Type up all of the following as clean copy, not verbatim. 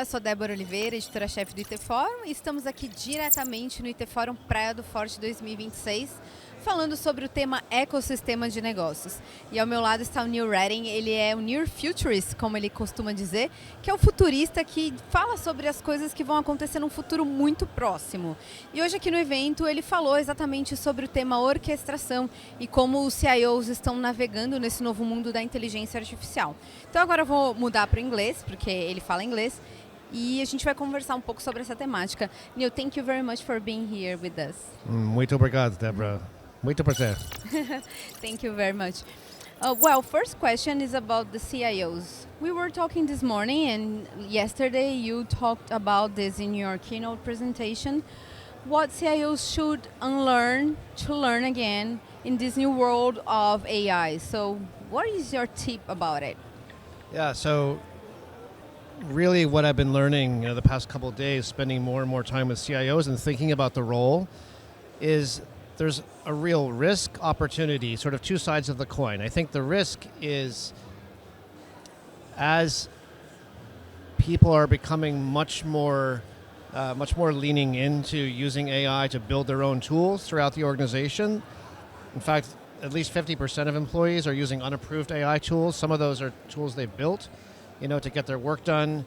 Olá, eu sou Débora Oliveira, editora-chefe do IT Fórum, e estamos aqui diretamente no IT Fórum Praia do Forte 2026, falando sobre o tema ecossistema de negócios. E ao meu lado está o Neil Redding, ele é o Near Futurist, como ele costuma dizer, que é o futurista que fala sobre as coisas que vão acontecer num futuro muito próximo. E hoje aqui no evento ele falou exatamente sobre o tema orquestração e como os CIOs estão navegando nesse novo mundo da inteligência artificial. Então agora eu vou mudar para o inglês, porque ele fala inglês, e a gente vai conversar um pouco sobre essa temática. Neil, thank you very much for being here with us. Muito obrigado, Débora. Muito prazer. Thank you very much. Well, first question is about the CIOs. We were talking this morning, and yesterday you talked about this in your keynote presentation. What CIOs should unlearn to learn again in this new world of AI? So what is your tip about it? Yeah, so really what I've been learning the past couple of days, spending more and more time with CIOs and thinking about the role, is there's a real risk opportunity, sort of two sides of the coin. I think the risk is as people are becoming much more leaning into using AI to build their own tools throughout the organization. In fact, at least 50% of employees are using unapproved AI tools. Some of those are tools they've built, to get their work done.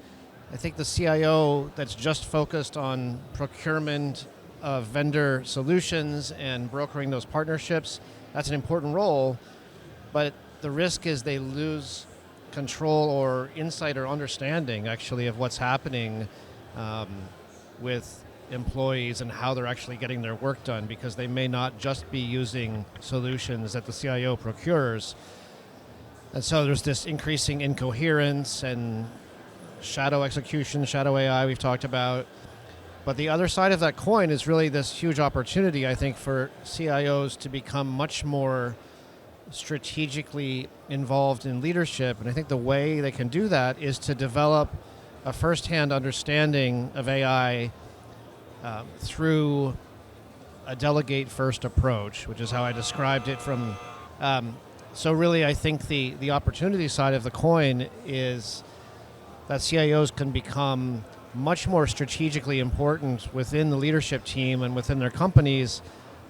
I think the CIO that's just focused on procurement of vendor solutions and brokering those partnerships, that's an important role, but the risk is they lose control or insight or understanding actually of what's happening with employees and how they're actually getting their work done, because they may not just be using solutions that the CIO procures. And so there's this increasing incoherence and shadow execution, shadow AI we've talked about. But the other side of that coin is really this huge opportunity, I think, for CIOs to become much more strategically involved in leadership. And I think the way they can do that is to develop a firsthand understanding of AI through a delegate-first approach, which is how I described it from... So really, I think the opportunity side of the coin is that CIOs can become much more strategically important within the leadership team and within their companies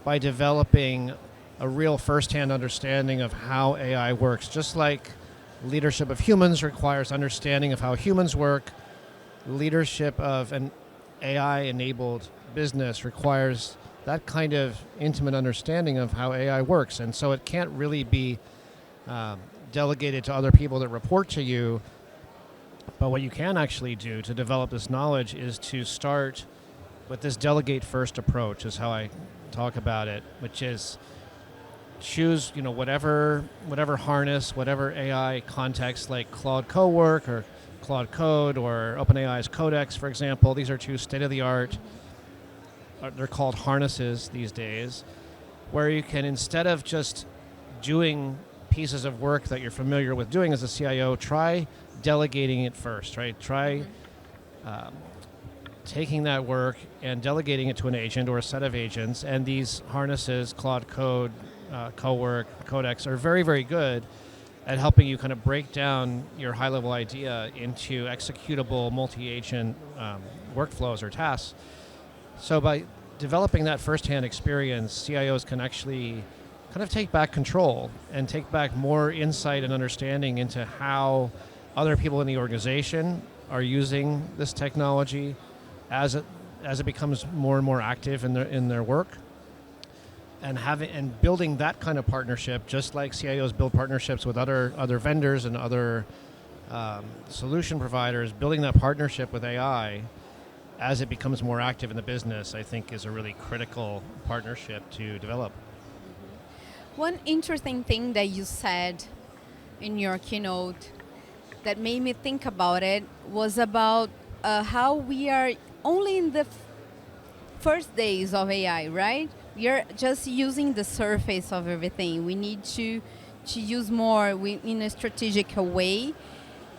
by developing a real first-hand understanding of how AI works. Just like leadership of humans requires understanding of how humans work, leadership of an AI-enabled business requires that kind of intimate understanding of how AI works. And so it can't really be delegated to other people that report to you. But what you can actually do to develop this knowledge is to start with this delegate-first approach, is how I talk about it, which is choose, whatever harness, whatever AI context, like Claude Cowork or Claude Code or OpenAI's Codex, for example. These are two state-of-the-art, they're called harnesses these days, where you can, instead of just doing pieces of work that you're familiar with doing as a CIO, try delegating it first, right? Try taking that work and delegating it to an agent or a set of agents. And these harnesses, Claude Code, Cowork, Codex, are very, very good at helping you kind of break down your high-level idea into executable multi-agent workflows or tasks. So by developing that first-hand experience, CIOs can actually kind of take back control and take back more insight and understanding into how other people in the organization are using this technology as it becomes more and more active in their work, and building that kind of partnership, just like CIOs build partnerships with other vendors and other solution providers. Building that partnership with AI as it becomes more active in the business, I think, is a really critical partnership to develop. One interesting thing that you said in your keynote that made me think about it was about how we are only in the first days of AI, right? We are just using the surface of everything. We need to use more in a strategic way,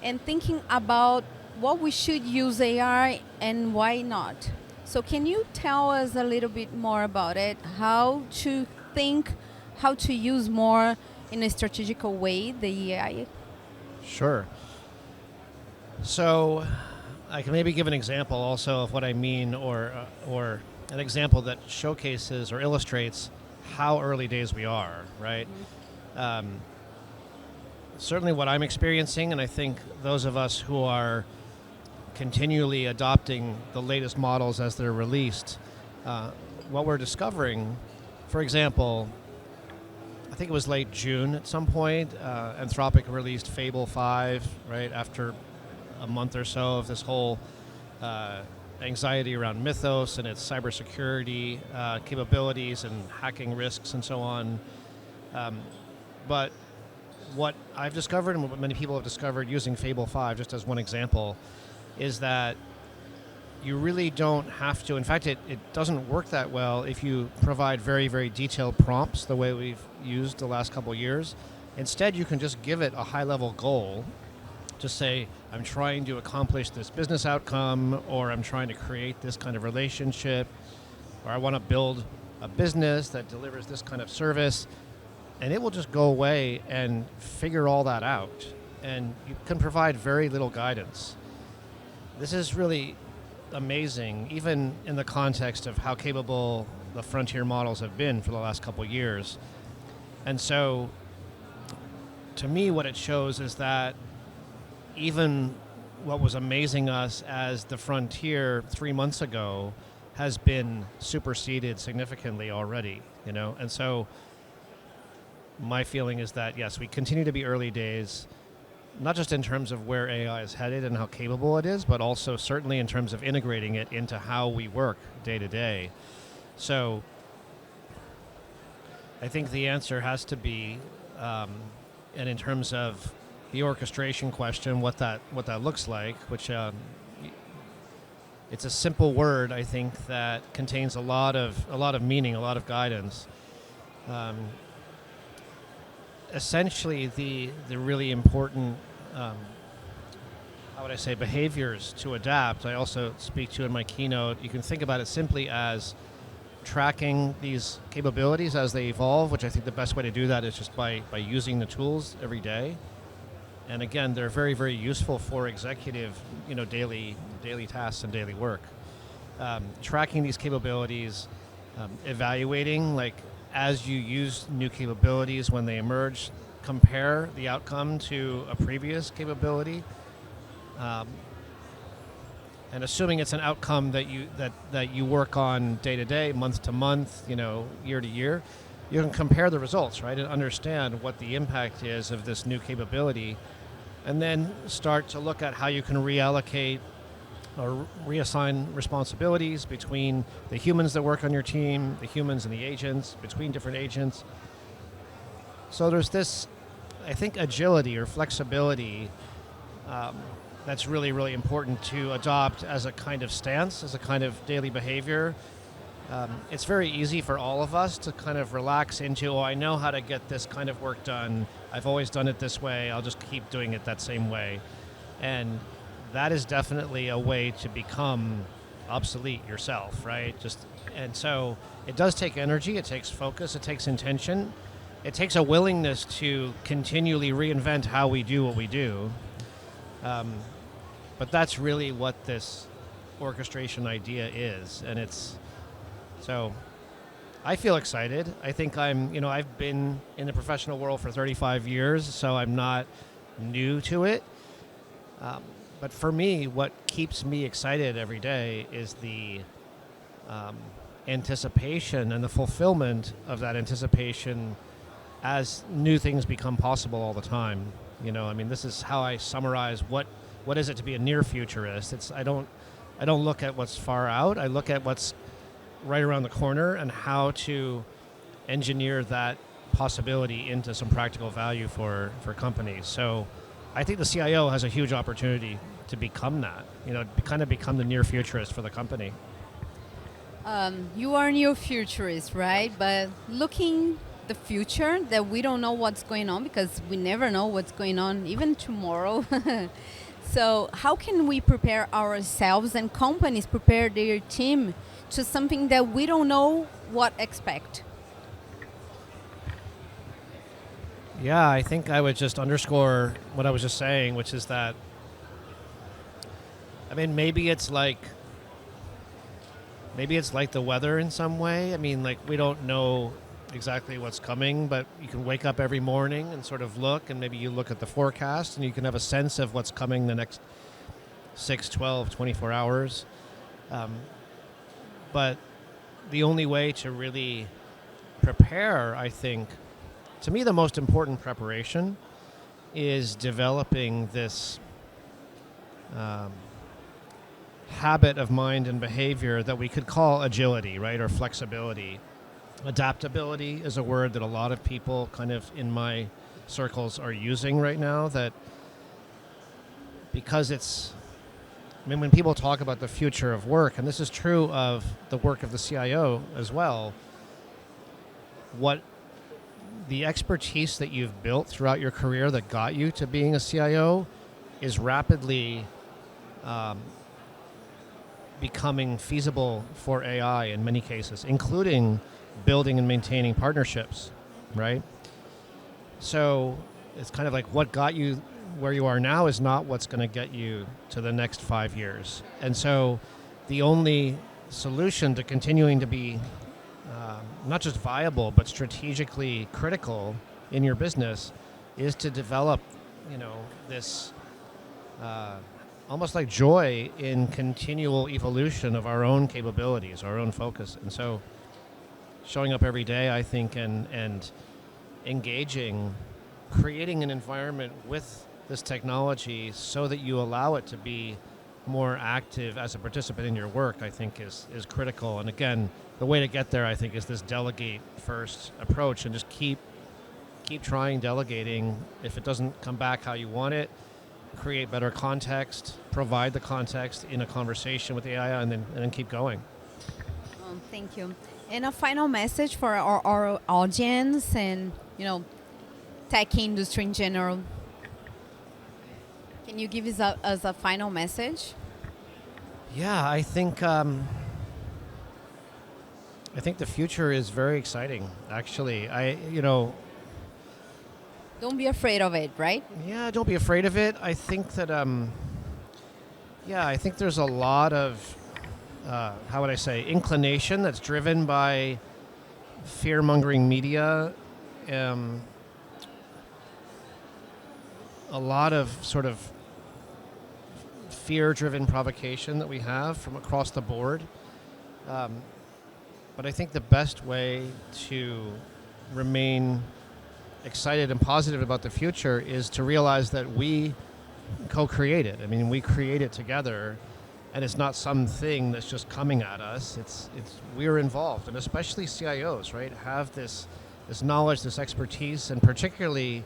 and thinking about what we should use AI and why not. So can you tell us a little bit more about it? How to think, how to use more in a strategical way the AI? Sure. So I can maybe give an example also of what I mean, or an example that showcases or illustrates how early days we are, right? Certainly what I'm experiencing, and I think those of us who are continually adopting the latest models as they're released, what we're discovering, for example, I think it was late June at some point, Anthropic released Fable 5, right, after a month or so of this whole anxiety around Mythos and its cybersecurity capabilities and hacking risks and so on. But what I've discovered, and what many people have discovered using Fable 5, just as one example, is that you really don't have to. In fact, it doesn't work that well if you provide very, very detailed prompts the way we've used the last couple of years. Instead, you can just give it a high-level goal. Just say, I'm trying to accomplish this business outcome, or I'm trying to create this kind of relationship, or I want to build a business that delivers this kind of service. And it will just go away and figure all that out. And you can provide very little guidance. This is really amazing, even in the context of how capable the frontier models have been for the last couple of years. And so, to me, what it shows is that even what was amazing us as the frontier 3 months ago has been superseded significantly already, you know? And so, my feeling is that, yes, we continue to be early days, not just in terms of where AI is headed and how capable it is, but also certainly in terms of integrating it into how we work day to day. So I think the answer has to be, and in terms of the orchestration question, what that looks like, which it's a simple word, I think, that contains a lot of meaning, a lot of guidance. Essentially, the really important, how would I say, behaviors to adapt, I also speak to in my keynote. You can think about it simply as tracking these capabilities as they evolve, which I think the best way to do that is just by using the tools every day. And again, they're very, very useful for executive, daily tasks and daily work. Tracking these capabilities, evaluating, like, as you use new capabilities when they emerge, compare the outcome to a previous capability, and assuming it's an outcome that you work on day to day, month to month, year to year, you can compare the results, right, and understand what the impact is of this new capability, and then start to look at how you can reallocate or reassign responsibilities between the humans that work on your team, the humans and the agents, between different agents. So there's this, I think, agility or flexibility that's really, really important to adopt as a kind of stance, as a kind of daily behavior. It's very easy for all of us to kind of relax into, I know how to get this kind of work done. I've always done it this way. I'll just keep doing it that same way. And that is definitely a way to become obsolete yourself, right? And so it does take energy, it takes focus, it takes intention, it takes a willingness to continually reinvent how we do what we do. But that's really what this orchestration idea is, and so I feel excited. I think I've been in the professional world for 35 years, so I'm not new to it. But for me, what keeps me excited every day is the anticipation and the fulfillment of that anticipation as new things become possible all the time. This is how I summarize what is it to be a near futurist. I don't look at what's far out. I look at what's right around the corner and how to engineer that possibility into some practical value for companies. So I think the CIO has a huge opportunity to become that, kind of become the near futurist for the company. You are a near futurist, right? But looking the future, that we don't know what's going on, because we never know what's going on, even tomorrow. So how can we prepare ourselves and companies prepare their team to something that we don't know what expect? Yeah, I think I would just underscore what I was just saying, which is that I mean, maybe it's like the weather in some way. I mean, like we don't know exactly what's coming, but you can wake up every morning and sort of look, and maybe you look at the forecast and you can have a sense of what's coming the next 6, 12, 24 hours. But the only way to really prepare, I think, to me, the most important preparation is developing this habit of mind and behavior that we could call agility, right, or flexibility. Adaptability is a word that a lot of people kind of in my circles are using right now, that because when people talk about the future of work, and this is true of the work of the CIO as well, what the expertise that you've built throughout your career that got you to being a CIO is rapidly becoming feasible for AI in many cases, including building and maintaining partnerships, right? So it's kind of like what got you where you are now is not what's going to get you to the next 5 years. And so the only solution to continuing to be not just viable, but strategically critical in your business is to develop, this almost like joy in continual evolution of our own capabilities, our own focus. And so showing up every day, I think, and engaging, creating an environment with this technology so that you allow it to be more active as a participant in your work, I think is critical. And again, the way to get there, I think, is this delegate first approach, and just keep trying delegating. If it doesn't come back how you want it, create better context, provide the context in a conversation with AI, and then keep going. Thank you. And a final message for our audience and, tech industry in general. Can you give us a final message? Yeah, I think the future is very exciting, actually. Don't be afraid of it, right? Yeah, don't be afraid of it. I think that, I think there's a lot of, how would I say, inclination that's driven by fear-mongering media, a lot of sort of fear-driven provocation that we have from across the board. But I think the best way to remain excited and positive about the future is to realize that we co-create it. I mean, we create it together, and it's not something that's just coming at us. It's we're involved, and especially CIOs, right, have this knowledge, this expertise, and particularly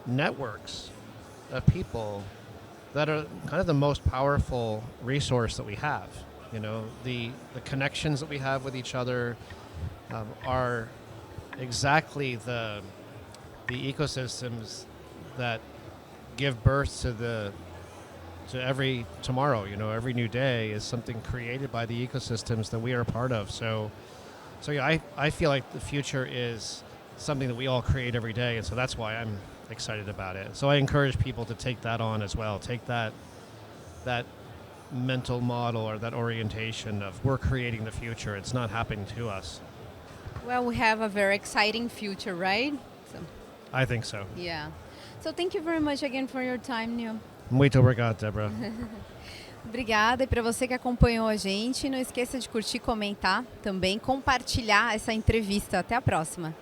networks of people that are kind of the most powerful resource that we have. The connections that we have with each other are exactly the ecosystems that give birth to every tomorrow. Every new day is something created by the ecosystems that we are a part of. So yeah, I feel like the future is something that we all create every day, and so that's why I'm excited about it. So I encourage people to take that on as well. Take that mental model or that orientation of we're creating the future. It's not happening to us. Well, we have a very exciting future, right? I think so. Yeah. So thank you very much again for your time, Neil. Muito obrigado, Deborah. Obrigada. E para você que acompanhou a gente, não esqueça de curtir, comentar, também compartilhar essa entrevista. Até a próxima.